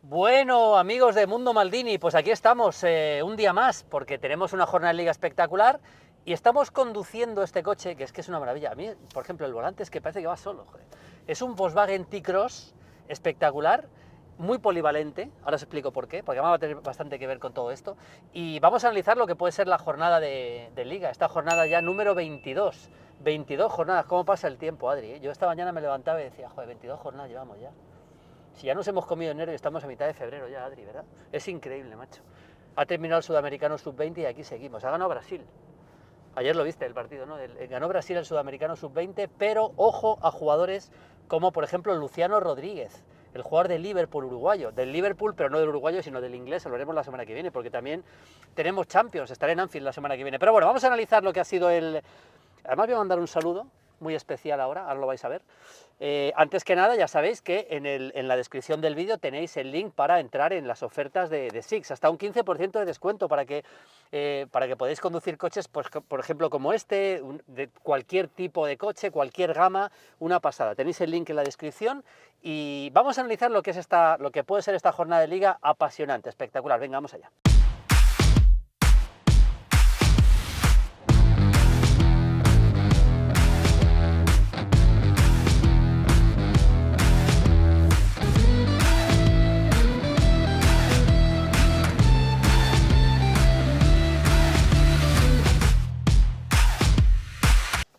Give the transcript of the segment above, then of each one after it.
Bueno, amigos de Mundo Maldini, pues aquí estamos un día más, porque tenemos una jornada de liga espectacular y estamos conduciendo este coche, que es una maravilla. A mí, por ejemplo, el volante es que parece que va solo, joder. Es un Volkswagen T-Cross espectacular, muy polivalente, ahora os explico por qué, porque vamos a tener bastante que ver con todo esto, y vamos a analizar lo que puede ser la jornada de liga, esta jornada ya número 22. 22 jornadas, ¿cómo pasa el tiempo, Adri? Yo esta mañana me levantaba y decía, joder, 22 jornadas llevamos ya. Si ya nos hemos comido enero y estamos a mitad de febrero ya, Adri, ¿verdad? Es increíble, macho. Ha terminado el Sudamericano Sub-20 y aquí seguimos. Ha ganado Brasil. Ayer lo viste el partido, ¿no? Ganó Brasil el Sudamericano Sub-20, pero ojo a jugadores como, por ejemplo, Luciano Rodríguez, el jugador del Liverpool uruguayo. Del Liverpool, pero no del uruguayo, sino del inglés. Lo veremos la semana que viene, porque también tenemos Champions. Estaré en Anfield la semana que viene. Pero bueno, vamos a analizar lo que ha sido el... Además voy a mandar un saludo muy especial ahora lo vais a ver. Antes que nada, ya sabéis que en la descripción del vídeo tenéis el link para entrar en las ofertas de Six, hasta un 15% de descuento para que podáis conducir coches, pues, por ejemplo, como este, de cualquier tipo de coche, cualquier gama, una pasada. Tenéis el link en la descripción y vamos a analizar lo que puede ser esta jornada de liga apasionante, espectacular. Venga, vamos allá.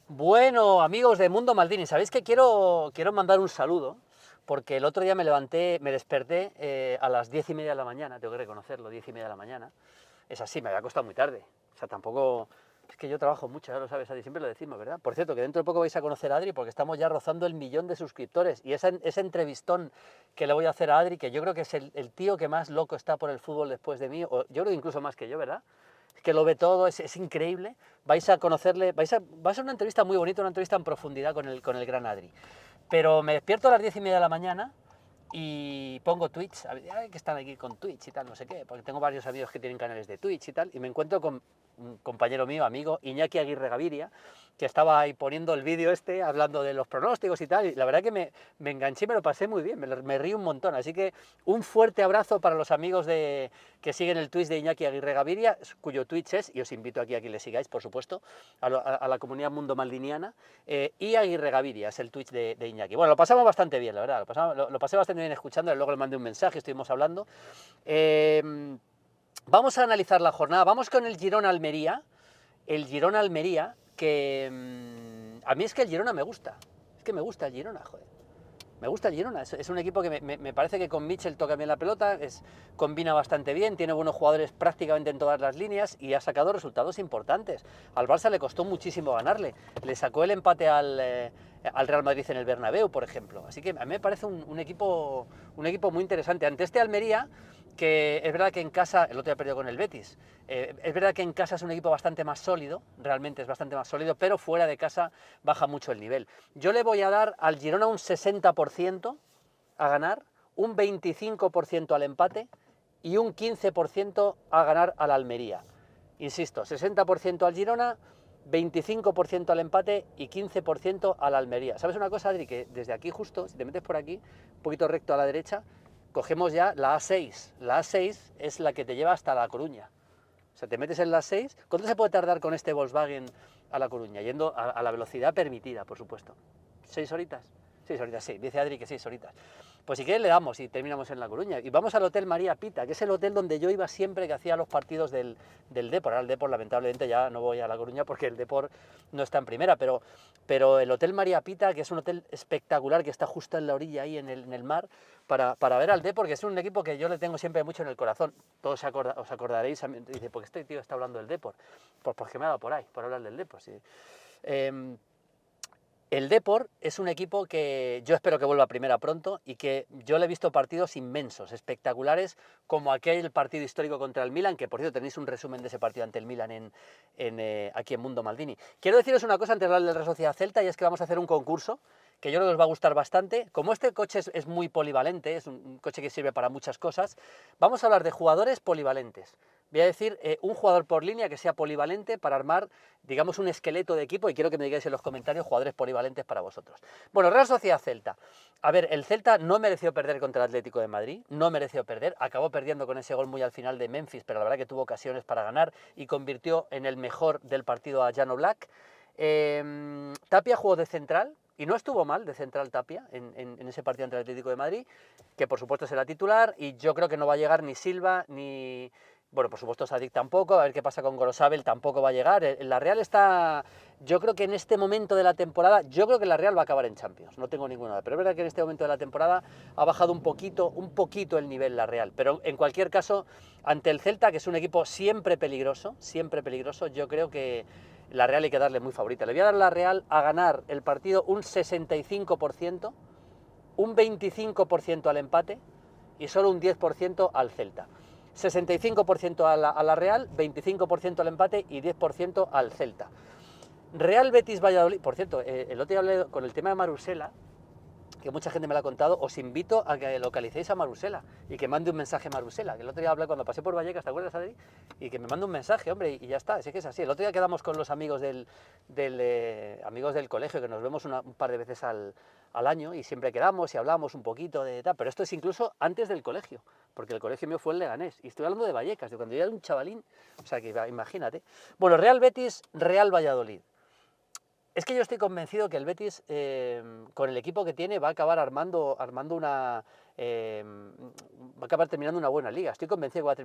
Bueno, amigos de Mundo Maldini, sabéis que quiero mandar un saludo, porque el otro día me desperté a las 10:30 de la mañana, tengo que reconocerlo, 10:30 de la mañana. Es así, me había acostado muy tarde. O sea, tampoco... Es que yo trabajo mucho, ya lo sabes, Adri, siempre lo decimos, ¿verdad? Por cierto, que dentro de poco vais a conocer a Adri, porque estamos ya rozando el 1.000.000 de suscriptores. Y ese entrevistón que le voy a hacer a Adri, que yo creo que es el tío que más loco está por el fútbol después de mí, o yo creo que incluso más que yo, ¿verdad? Que lo ve todo, es increíble. Vais a conocerle, va a ser una entrevista muy bonita, una entrevista en profundidad con el gran Adri. Pero me despierto a las 10:30 de la mañana y pongo Twitch, que están aquí con Twitch y tal, no sé qué, porque tengo varios amigos que tienen canales de Twitch y tal, y me encuentro con un compañero mío, amigo, Iñaki Aguirre Gaviria, que estaba ahí poniendo el vídeo hablando de los pronósticos y tal, y la verdad que me enganché y me lo pasé muy bien, me río un montón, así que un fuerte abrazo para los amigos que siguen el Twitch de Iñaki Aguirre Gaviria, cuyo Twitch es, y os invito aquí a que le sigáis, por supuesto, a la comunidad Mundo Maldiniana, y Aguirre Gaviria es el Twitch de Iñaki. Bueno, lo pasamos bastante bien, la verdad, lo pasé bastante bien escuchando, luego le mandé un mensaje, estuvimos hablando. Vamos a analizar la jornada, vamos con el Girona-Almería, que a mí es que el Girona me gusta, es que me gusta el Girona, joder. Me gusta el Girona, es un equipo que me parece que con Mitchell toca bien la pelota, combina bastante bien, tiene buenos jugadores prácticamente en todas las líneas y ha sacado resultados importantes. Al Barça le costó muchísimo ganarle, le sacó el empate al Real Madrid en el Bernabéu, por ejemplo. Así que a mí me parece un equipo muy interesante. Ante este Almería, que es verdad que en casa, el otro día perdió con el Betis, es verdad que en casa es un equipo bastante más sólido, realmente es bastante más sólido, pero fuera de casa baja mucho el nivel. Yo le voy a dar al Girona un 60% a ganar, un 25% al empate y un 15% a ganar al Almería. Insisto, 60% al Girona, 25% al empate y 15% al Almería. ¿Sabes una cosa, Adri? Que desde aquí justo, si te metes por aquí, un poquito recto a la derecha, cogemos ya la A6. La A6 es la que te lleva hasta La Coruña. O sea, te metes en la 6. ¿Cuánto se puede tardar con este Volkswagen a La Coruña? Yendo a la velocidad permitida, por supuesto. ¿6 horitas? 6 horitas, sí. Dice Adri que 6 horitas. Pues si quieres le damos y terminamos en La Coruña. Y vamos al Hotel María Pita, que es el hotel donde yo iba siempre que hacía los partidos del Depor. Ahora el Depor, lamentablemente, ya no voy a La Coruña porque el Depor no está en primera, pero el Hotel María Pita, que es un hotel espectacular, que está justo en la orilla ahí en el mar, para ver al Depor, que es un equipo que yo le tengo siempre mucho en el corazón. Todos os acordaréis, dice, ¿por qué este tío está hablando del Depor? Pues porque me ha dado por ahí, por hablar del Depor, sí. El Depor es un equipo que yo espero que vuelva a primera pronto y que yo le he visto partidos inmensos, espectaculares, como aquel partido histórico contra el Milan, que por cierto tenéis un resumen de ese partido ante el Milan aquí en Mundo Maldini. Quiero deciros una cosa antes de hablar del Real Sociedad Celta, y es que vamos a hacer un concurso que yo creo que os va a gustar bastante. Como este coche es muy polivalente, es un coche que sirve para muchas cosas, vamos a hablar de jugadores polivalentes. Voy a decir un jugador por línea que sea polivalente para armar, digamos, un esqueleto de equipo, y quiero que me digáis en los comentarios jugadores polivalentes para vosotros. Bueno, Real Sociedad Celta. A ver, el Celta no mereció perder contra el Atlético de Madrid, no mereció perder, acabó perdiendo con ese gol muy al final de Memphis, pero la verdad que tuvo ocasiones para ganar y convirtió en el mejor del partido a Llano Black. Tapia jugó de central, y no estuvo mal de central Tapia en ese partido ante el Atlético de Madrid, que por supuesto será titular, y yo creo que no va a llegar ni Silva, ni... Bueno, por supuesto Sadik tampoco, a ver qué pasa con Gorosabel, tampoco va a llegar. La Real está, yo creo que en este momento de la temporada, yo creo que la Real va a acabar en Champions, no tengo ninguna duda, pero es verdad que en este momento de la temporada ha bajado un poquito el nivel la Real, pero en cualquier caso, ante el Celta, que es un equipo siempre peligroso, yo creo que la Real hay que darle muy favorita. Le voy a dar a la Real a ganar el partido un 65%, un 25% al empate y solo un 10% al Celta. 65% a la Real, 25% al empate y 10% al Celta. Real Betis Valladolid, por cierto, el otro día hablé con el tema de Marusela, que mucha gente me lo ha contado. Os invito a que localicéis a Marusela y que mande un mensaje a Marusela, que el otro día hablé cuando pasé por Vallecas, ¿te acuerdas, Adri? Y que me mande un mensaje, hombre, y ya está, así que es así. El otro día quedamos con los amigos amigos del colegio, que nos vemos un par de veces al año, y siempre quedamos y hablamos un poquito de tal, pero esto es incluso antes del colegio, porque el colegio mío fue en Leganés, y estoy hablando de Vallecas, de cuando yo era un chavalín, o sea que imagínate. Bueno, Real Betis, Real Valladolid. Es que yo estoy convencido que el Betis, con el equipo que tiene, va a acabar armando una... va a acabar terminando una buena liga. Estoy convencido que va a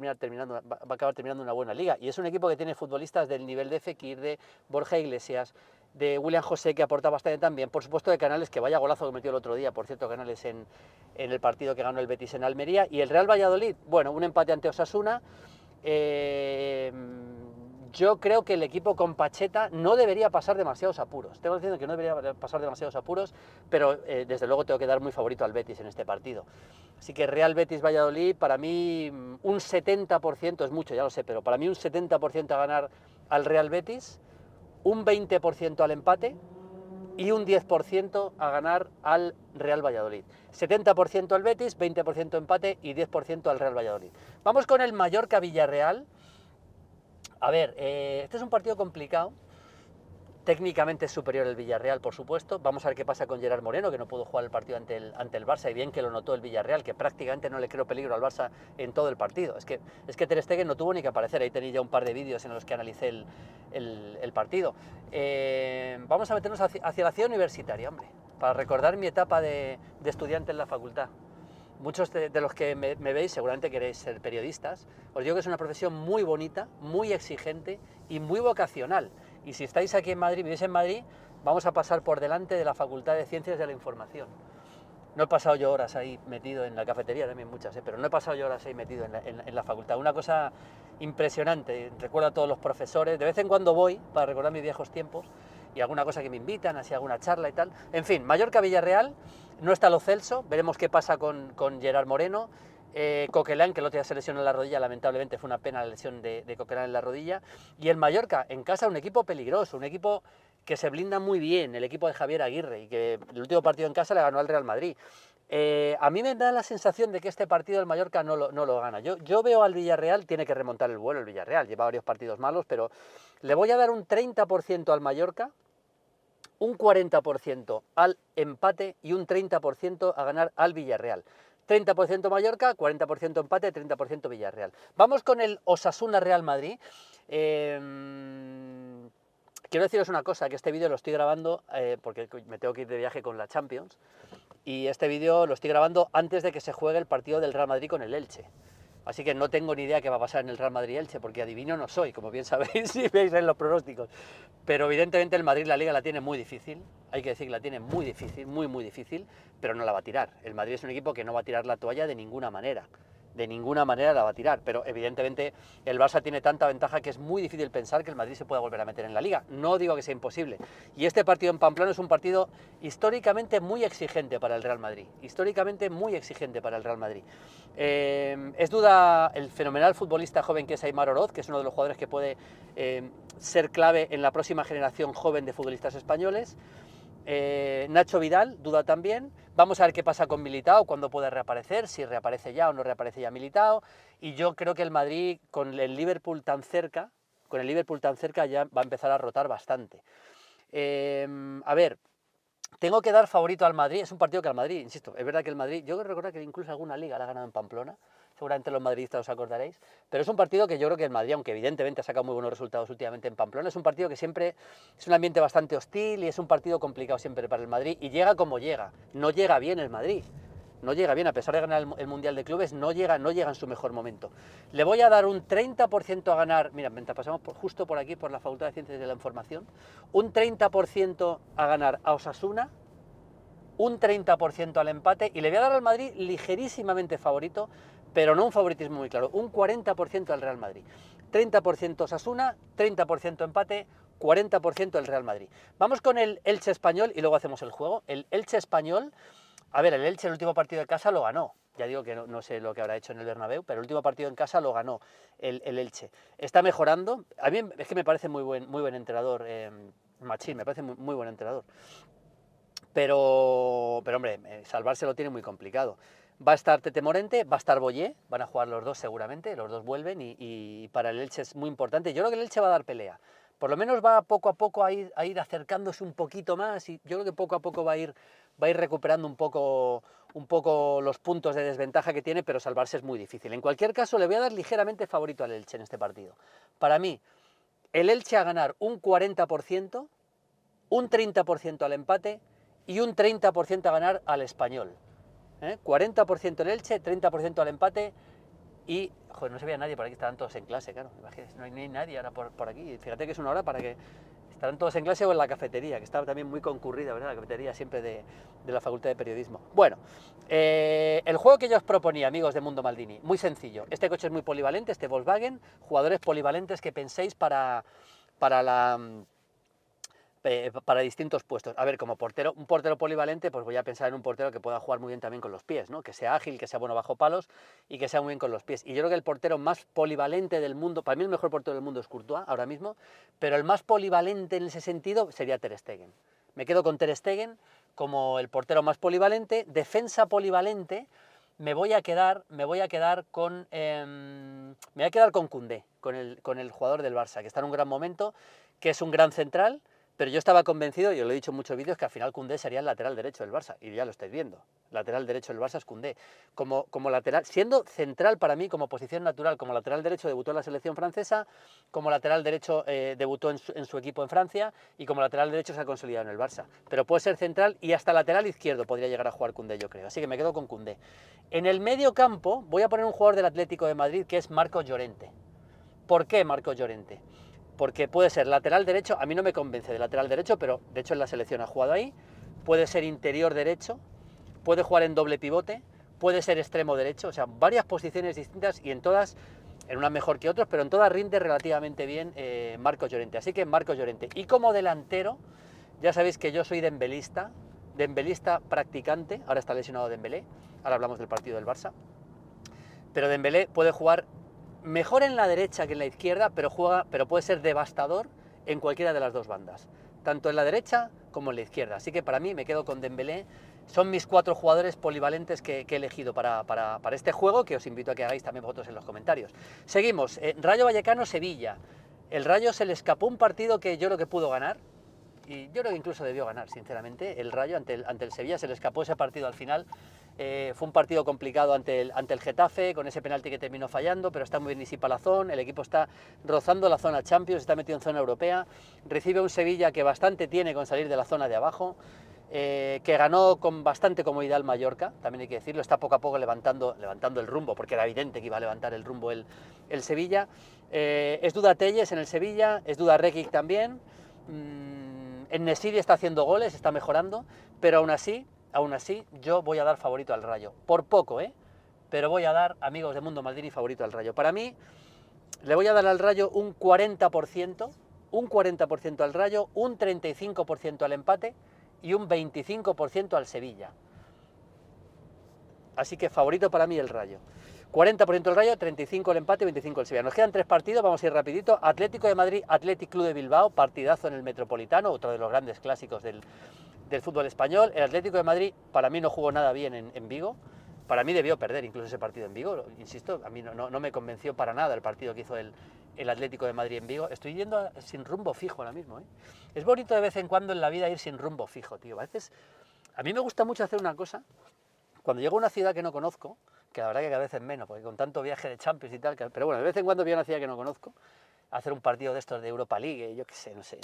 acabar terminando una buena liga. Y es un equipo que tiene futbolistas del nivel de Fekir, de Borja Iglesias, de William José, que aporta bastante también. Por supuesto de Canales, que vaya golazo que metió el otro día, por cierto, Canales en el partido que ganó el Betis en Almería. Y el Real Valladolid, bueno, un empate ante Osasuna. Yo creo que el equipo con Pacheta no debería pasar demasiados apuros. Tengo diciendo que no debería pasar demasiados apuros, pero desde luego tengo que dar muy favorito al Betis en este partido. Así que Real Betis Valladolid, para mí un 70%, es mucho, ya lo sé, pero para mí un 70% a ganar al Real Betis, un 20% al empate y un 10% a ganar al Real Valladolid. 70% al Betis, 20% empate y 10% al Real Valladolid. Vamos con el Mallorca-Villarreal. A ver, este es un partido complicado. Técnicamente es superior el Villarreal, por supuesto. Vamos a ver qué pasa con Gerard Moreno, que no pudo jugar el partido ante el Barça, y bien que lo notó el Villarreal, que prácticamente no le creó peligro al Barça en todo el partido. Es que Ter Stegen no tuvo ni que aparecer. Ahí tenéis ya un par de vídeos en los que analicé el partido. Vamos a meternos hacia la ciudad universitaria, hombre, para recordar mi etapa de estudiante en la facultad. Muchos de los que me veis seguramente queréis ser periodistas. Os digo que es una profesión muy bonita, muy exigente y muy vocacional. Y si estáis aquí en Madrid, vivís en Madrid, vamos a pasar por delante de la Facultad de Ciencias de la Información. No he pasado yo horas ahí metido en la cafetería, también muchas, pero no he pasado yo horas ahí metido en la facultad. Una cosa impresionante. Recuerdo a todos los profesores. De vez en cuando voy para recordar mis viejos tiempos y alguna cosa que me invitan, así alguna charla y tal. En fin, Mallorca-Villarreal. No está Lo Celso, veremos qué pasa con Gerard Moreno. Coquelin, que el otro día se lesionó en la rodilla, lamentablemente fue una pena la lesión de Coquelin en la rodilla. Y el Mallorca, en casa, un equipo peligroso, un equipo que se blinda muy bien, el equipo de Javier Aguirre, y que el último partido en casa le ganó al Real Madrid. A mí me da la sensación de que este partido el Mallorca no lo gana. Yo veo al Villarreal, tiene que remontar el vuelo el Villarreal, lleva varios partidos malos, pero le voy a dar un 30% al Mallorca, un 40% al empate y un 30% a ganar al Villarreal. 30% Mallorca, 40% empate, 30% Villarreal. Vamos con el Osasuna Real Madrid. Quiero deciros una cosa, que este vídeo lo estoy grabando porque me tengo que ir de viaje con la Champions, y este vídeo lo estoy grabando antes de que se juegue el partido del Real Madrid con el Elche. Así que no tengo ni idea qué va a pasar en el Real Madrid-Elche, porque adivino no soy, como bien sabéis si veis en los pronósticos. Pero evidentemente el Madrid la Liga la tiene muy difícil, hay que decir que la tiene muy difícil, muy difícil, pero no la va a tirar. El Madrid es un equipo que no va a tirar la toalla de ninguna manera la va a tirar, pero evidentemente el Barça tiene tanta ventaja que es muy difícil pensar que el Madrid se pueda volver a meter en la Liga. No digo que sea imposible. Y este partido en Pamplona es un partido históricamente muy exigente para el Real Madrid. Es duda el fenomenal futbolista joven que es Aimar Oroz, que es uno de los jugadores que puede ser clave en la próxima generación joven de futbolistas españoles. Nacho Vidal, duda también. Vamos a ver qué pasa con Militao, cuándo puede reaparecer, si reaparece ya o no reaparece ya Militao. Y yo creo que el Madrid, con el Liverpool tan cerca, ya va a empezar a rotar bastante. A ver, tengo que dar favorito al Madrid. Es un partido que al Madrid, insisto, es verdad que el Madrid, yo recuerdo que incluso alguna liga la ha ganado en Pamplona, seguramente los madridistas os acordaréis, pero es un partido que yo creo que el Madrid, aunque evidentemente ha sacado muy buenos resultados últimamente en Pamplona, es un partido que siempre es un ambiente bastante hostil y es un partido complicado siempre para el Madrid, y llega como llega, no llega bien el Madrid. No llega bien, a pesar de ganar el Mundial de Clubes, no llega en su mejor momento. Le voy a dar un 30% a ganar, mira, mientras pasamos justo por aquí, por la Facultad de Ciencias de la Información, un 30% a ganar a Osasuna, un 30% al empate, y le voy a dar al Madrid ligerísimamente favorito, pero no un favoritismo muy claro, un 40% al Real Madrid. 30% Osasuna, 30% empate, 40% el Real Madrid. Vamos con el Elche Español y luego hacemos el juego. El Elche Español, a ver, el Elche el último partido de casa lo ganó. Ya digo que no sé lo que habrá hecho en el Bernabéu, pero el último partido en casa lo ganó el Elche. Está mejorando. A mí es que me parece muy buen entrenador, Machín, me parece muy buen entrenador. Pero hombre, salvarse lo tiene muy complicado. Va a estar Tete Morente, va a estar Boyé, van a jugar los dos seguramente, los dos vuelven y para el Elche es muy importante. Yo creo que el Elche va a dar pelea. Por lo menos va poco a poco a ir acercándose un poquito más, y yo creo que poco a poco va a ir recuperando un poco los puntos de desventaja que tiene, pero salvarse es muy difícil. En cualquier caso, le voy a dar ligeramente favorito al Elche en este partido. Para mí, el Elche a ganar un 40%, un 30% al empate y un 30% a ganar al Español. 40% el Elche, 30% al empate y... Joder, no se veía nadie por aquí, estaban todos en clase, claro. No hay nadie ahora por aquí. Fíjate que es una hora para que... Estarán todos en clase o en la cafetería, que estaba también muy concurrida, ¿verdad? La cafetería siempre de la Facultad de Periodismo. Bueno, el juego que yo os proponía, amigos de Mundo Maldini, muy sencillo. Este coche es muy polivalente, este Volkswagen, jugadores polivalentes que penséis para distintos puestos. A ver, como portero, un portero polivalente, pues voy a pensar en un portero que pueda jugar muy bien también con los pies, ¿no? Que sea ágil, que sea bueno bajo palos y que sea muy bien con los pies. Y yo creo que el portero más polivalente del mundo, para mí el mejor portero del mundo es Courtois ahora mismo, pero el más polivalente en ese sentido sería Ter Stegen. Me quedo con Ter Stegen como el portero más polivalente. Defensa polivalente, me voy a quedar con Koundé, con el jugador del Barça, que está en un gran momento, que es un gran central. Pero yo estaba convencido, y os lo he dicho en muchos vídeos, que al final Koundé sería el lateral derecho del Barça, y ya lo estáis viendo. Lateral derecho del Barça es Koundé. Como lateral, siendo central para mí como posición natural, como lateral derecho debutó en la selección francesa, como lateral derecho debutó en su equipo en Francia, y como lateral derecho se ha consolidado en el Barça. Pero puede ser central y hasta lateral izquierdo podría llegar a jugar Koundé, yo creo. Así que me quedo con Koundé. En el medio campo voy a poner un jugador del Atlético de Madrid que es Marcos Llorente. ¿Por qué Marcos Llorente? Porque puede ser lateral derecho, a mí no me convence de lateral derecho, pero de hecho en la selección ha jugado ahí. Puede ser interior derecho, puede jugar en doble pivote, puede ser extremo derecho, o sea, varias posiciones distintas, y en todas, en unas mejor que otras, pero en todas rinde relativamente bien Marcos Llorente. Así que Marcos Llorente. Y como delantero, ya sabéis que yo soy dembelista practicante, ahora está lesionado Dembélé, ahora hablamos del partido del Barça, pero Dembélé puede jugar mejor en la derecha que en la izquierda, pero puede ser devastador en cualquiera de las dos bandas, tanto en la derecha como en la izquierda. Así que para mí me quedo con Dembélé. Son mis 4 jugadores polivalentes que he elegido para este juego, que os invito a que hagáis también vosotros en los comentarios. Seguimos, Rayo Vallecano-Sevilla. El Rayo se le escapó un partido que yo creo que pudo ganar, y yo creo que incluso debió ganar, sinceramente. El Rayo ante el Sevilla se le escapó ese partido al final. Fue un partido complicado ante el Getafe, con ese penalti que terminó fallando, pero está muy bien Isi Palazón, el equipo está rozando la zona Champions, está metido en zona europea, recibe un Sevilla que bastante tiene con salir de la zona de abajo, que ganó con bastante comodidad el Mallorca, también hay que decirlo, está poco a poco levantando el rumbo, porque era evidente que iba a levantar el rumbo el Sevilla. Es duda Telles en el Sevilla, es duda Rekic también. En-Nesyri está haciendo goles, está mejorando, pero aún así yo voy a dar favorito al Rayo. Por poco, pero voy a dar, amigos de Mundo Maldini, favorito al Rayo. Para mí, le voy a dar al Rayo un 40% al Rayo, un 35% al empate y un 25% al Sevilla. Así que favorito para mí el Rayo. 40% el Rayo, 35% el empate, 25% el Sevilla. Nos quedan 3 partidos, vamos a ir rapidito. Atlético de Madrid, Athletic Club de Bilbao, partidazo en el Metropolitano, otro de los grandes clásicos del del fútbol español. El Atlético de Madrid para mí no jugó nada bien en Vigo. Para mí debió perder incluso ese partido en Vigo, insisto, a mí no me convenció para nada el partido que hizo el Atlético de Madrid en Vigo. Estoy yendo sin rumbo fijo ahora mismo, ¿eh? Es bonito de vez en cuando en la vida ir sin rumbo fijo, tío. A veces, a mí me gusta mucho hacer una cosa, cuando llego a una ciudad que no conozco, que la verdad que cada vez es menos, porque con tanto viaje de Champions y tal, pero bueno, de vez en cuando voy a una ciudad que no conozco, a hacer un partido de estos de Europa League, yo qué sé, no sé,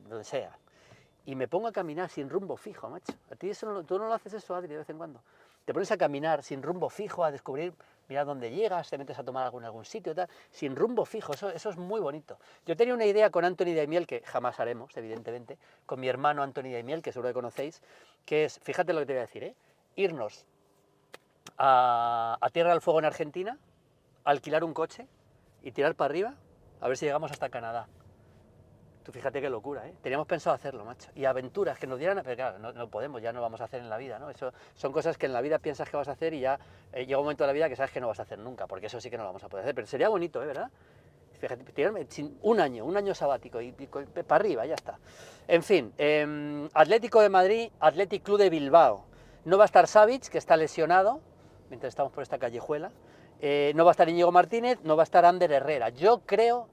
donde sea, y me pongo a caminar sin rumbo fijo, macho. A ti eso tú no lo haces eso, Adri, de vez en cuando. Te pones a caminar sin rumbo fijo, a descubrir, mira dónde llegas, te metes a tomar algo en algún sitio, tal, sin rumbo fijo, eso es muy bonito. Yo tenía una idea con Anthony Daimiel, que jamás haremos, evidentemente, con mi hermano Anthony Daimiel, que seguro que conocéis, que es, fíjate lo que te voy a decir, irnos a Tierra del Fuego en Argentina, alquilar un coche y tirar para arriba, a ver si llegamos hasta Canadá. Tú fíjate qué locura, ¿eh? Teníamos pensado hacerlo, macho. Y aventuras que nos dieran, pero claro, no podemos, ya no vamos a hacer en la vida, ¿no? Eso son cosas que en la vida piensas que vas a hacer y ya llega un momento de la vida que sabes que no vas a hacer nunca, porque eso sí que no lo vamos a poder hacer. Pero sería bonito, ¿eh? ¿Verdad? Fíjate, tirarme un año sabático y para arriba, ya está. En fin, Atlético de Madrid, Athletic Club de Bilbao. No va a estar Savic, que está lesionado, mientras estamos por esta callejuela. No va a estar Íñigo Martínez, no va a estar Ander Herrera. Yo creo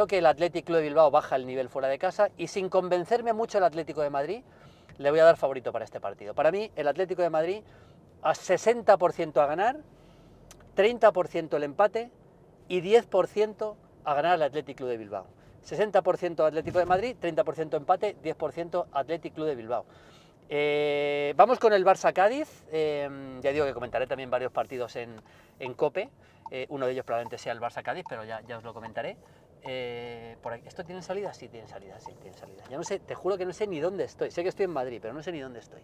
que el Athletic Club de Bilbao baja el nivel fuera de casa y sin convencerme mucho el Atlético de Madrid, le voy a dar favorito para este partido. Para mí, el Atlético de Madrid a 60% a ganar, 30% el empate y 10% a ganar el Athletic Club de Bilbao. 60% Atlético de Madrid, 30% empate, 10% Athletic Club de Bilbao. Vamos con el Barça-Cádiz. Ya digo que comentaré también varios partidos en COPE. Uno de ellos probablemente sea el Barça-Cádiz, pero ya os lo comentaré. Por aquí. ¿Esto tiene salida? Sí, tiene salida, sí, tiene salida. Ya no sé, te juro que no sé ni dónde estoy. Sé que estoy en Madrid, pero no sé ni dónde estoy.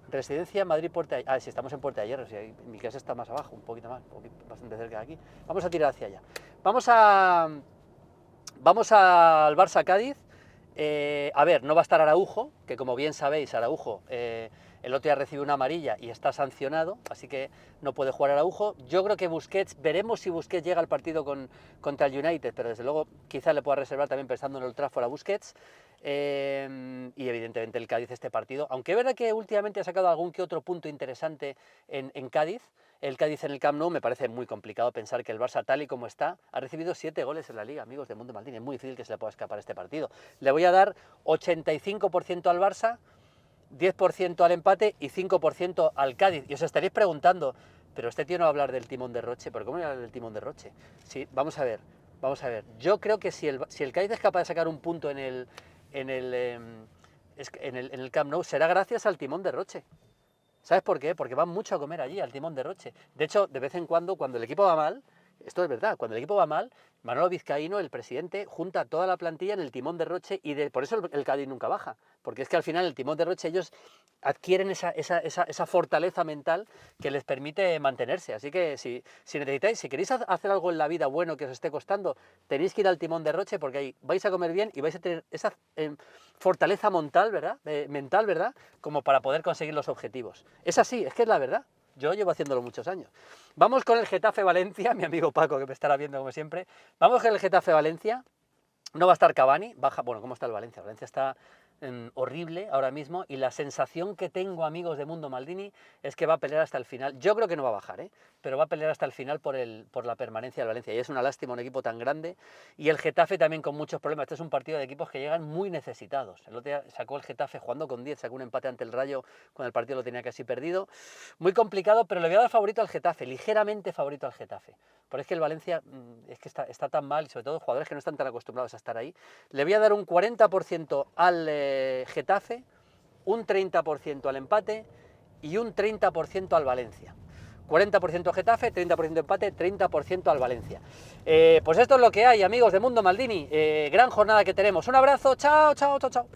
Residencia Madrid Puerta de Hierro. Ah, sí, estamos en Puerta de Hierro. Sí, mi casa está más abajo, un poquito más, bastante cerca de aquí. Vamos a tirar hacia allá. Vamos al Barça-Cádiz. A ver, no va a estar Araujo, que como bien sabéis, Araujo el otro día recibe una amarilla y está sancionado, así que no puede jugar Araujo. Yo creo que Busquets, veremos si Busquets llega al partido contra el United, pero desde luego quizá le pueda reservar también pensando en el Old Trafford a Busquets. Y evidentemente el Cádiz este partido, aunque es verdad que últimamente ha sacado algún que otro punto interesante en Cádiz. El Cádiz en el Camp Nou me parece muy complicado pensar que el Barça, tal y como está, ha recibido 7 goles en la Liga, amigos de Mundo Maldini. Es muy difícil que se le pueda escapar este partido. Le voy a dar 85% al Barça, 10% al empate y 5% al Cádiz. Y os estaréis preguntando, pero este tío no va a hablar del timón de Roche, ¿pero cómo va a hablar del timón de Roche? Sí, vamos a ver. Yo creo que si el Cádiz es capaz de sacar un punto en el Camp Nou, será gracias al timón de Roche. ¿Sabes por qué? Porque van mucho a comer allí, al timón de Roche. De hecho, de vez en cuando el equipo va mal, esto es verdad, cuando el equipo va mal, Manolo Vizcaíno, el presidente, junta toda la plantilla en el timón de Roche y por eso el Cádiz nunca baja. Porque es que al final el timón de Roche ellos adquieren esa fortaleza mental que les permite mantenerse. Así que si necesitáis, si queréis hacer algo en la vida bueno que os esté costando, tenéis que ir al timón de Roche porque ahí vais a comer bien y vais a tener esa fortaleza mental, ¿verdad? Como para poder conseguir los objetivos. Es así, es que es la verdad. Yo llevo haciéndolo muchos años. Vamos con el Getafe-Valencia, mi amigo Paco, que me estará viendo como siempre. Vamos con el Getafe-Valencia. No va a estar Cavani, baja. Bueno, ¿cómo está el Valencia? Valencia está horrible ahora mismo y la sensación que tengo, amigos de Mundo Maldini, es que va a pelear hasta el final. Yo creo que no va a bajar, pero va a pelear hasta el final por la permanencia del Valencia. Y es una lástima un equipo tan grande. Y el Getafe también con muchos problemas. Este es un partido de equipos que llegan muy necesitados. El otro día sacó el Getafe jugando con 10, sacó un empate ante el Rayo cuando el partido lo tenía casi perdido. Muy complicado, pero le voy a dar favorito al Getafe, ligeramente favorito al Getafe. Porque es que el Valencia es que está tan mal, y sobre todo jugadores que no están tan acostumbrados a estar ahí. Le voy a dar un 40% al Getafe, un 30% al empate y un 30% al Valencia. 40% Getafe, 30% empate, 30% al Valencia. Pues esto es lo que hay, amigos de Mundo Maldini. Gran jornada que tenemos. Un abrazo, chao, chao, chao, chao.